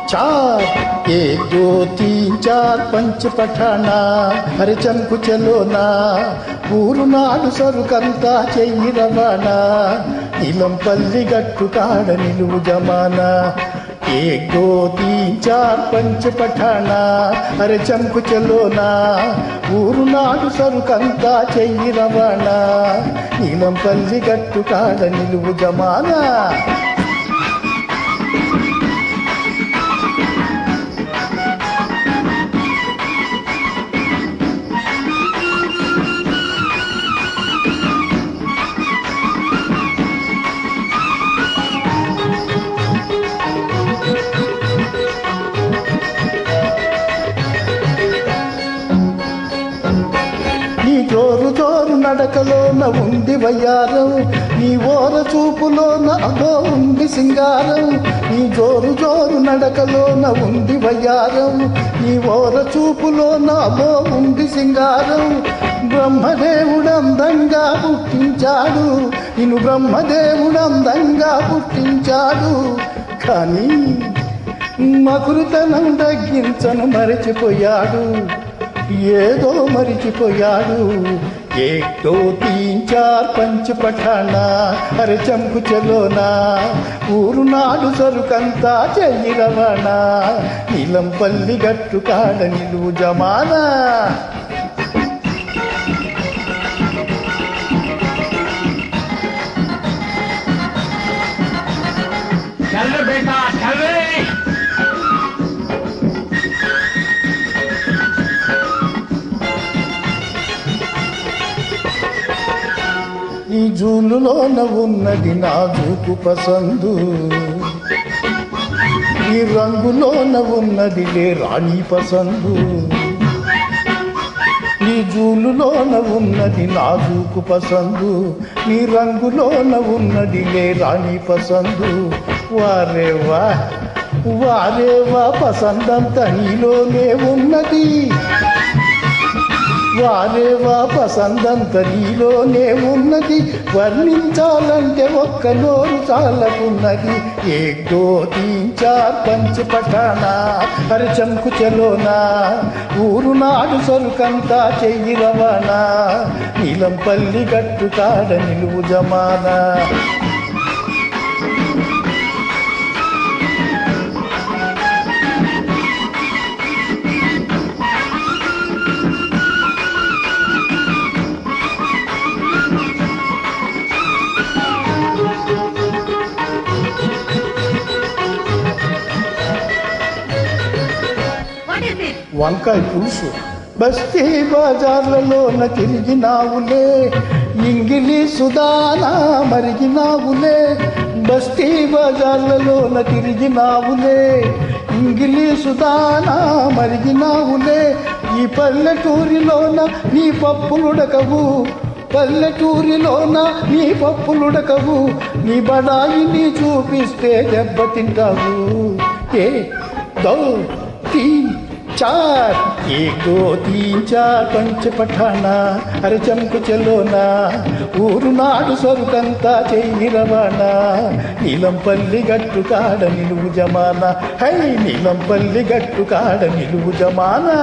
चार एक दो तीन चार पंच पठाना अरे चमకు చలోనా ఊరునాడు సరుకంతా చెయ్యి రవాణా నీలంపల్లి గట్టు కాడ నిలువు జమానా एक दो तीन चार पंच पठाना अरे चमకు చలోనా ఊరునాడు సరుకంతా చెయ్యి రవాణా నీలంపల్లి గట్టు కాడ నిలువు జమానా జోరు జోరు నడకలోన ఉంది వయ్యారం నీ ఓర చూపులోన అదో ఉంది సింగారం నీ జోరు జోరు నడకలోన ఉంది వయ్యారం నీ ఓర చూపులోన అదో ఉంది సింగారం బ్రహ్మదేవుడు అందంగా పుట్టించాడు నిన్ను బ్రహ్మదేవుడు అందంగా పుట్టించాడు కానీ మకురుతనం తగ్గించను మరచిపోయాడు ఏదో మరిచిపోయాడు एक दो तीन चार पंच पठाना अरे चमకు చలోనా ఊరునాడు సరుకంతా చెయ్యి రవాణా నీలంపల్లి గట్టు కాడ నిలువు జమానా चल बेटा चल నీ జూలులోన ఉన్నది నాజూకు పసందు నీ రంగులోన ఉన్నది లే రాణి పసందు నీ జూలులోన ఉన్నది నాజూకు పసందు నీ రంగులోన ఉన్నది లే రాణి పసందు వారేవా వారేవా పసందంతా నీలోనే ఉన్నది వారేవా పసందంత నీలోనే ఉన్నది వర్ణించాలంటే ఒక్క నోరు చాలకున్నది एक दो तीन चार पंच पठाना अरे चमకు చలోనా ఊరునాడు సరుకంతా చెయ్యి రవాణా నీలంపల్లి గట్టు కాడ నిలువు జమానా వంకాయ పులుసు బస్తీ బజార్లలోన తిరిగినావులే ఇంగిలీసు దానా మరిగినావులే బస్తీ బజార్లలోన తిరిగినావులే ఇంగిలీసు దానా మరిగినావులే ఈ పల్లెటూరిలోన నీ పప్పులుడకవు పల్లెటూరిలోన నీ పప్పులుడకవు నీ బడాయిని చూపిస్తే దెబ్బతింటావు ఏ దో तीन चार एक दो तीन चार पंच पठाना अरे चमకు చలోనా ఊరునాడు సరుకంతా చెయ్యి రవాణా నీలంపల్లి గట్టు కాడ నిలువు జమానా హై నీలంపల్లి గట్టు కాడ నిలువు జమానా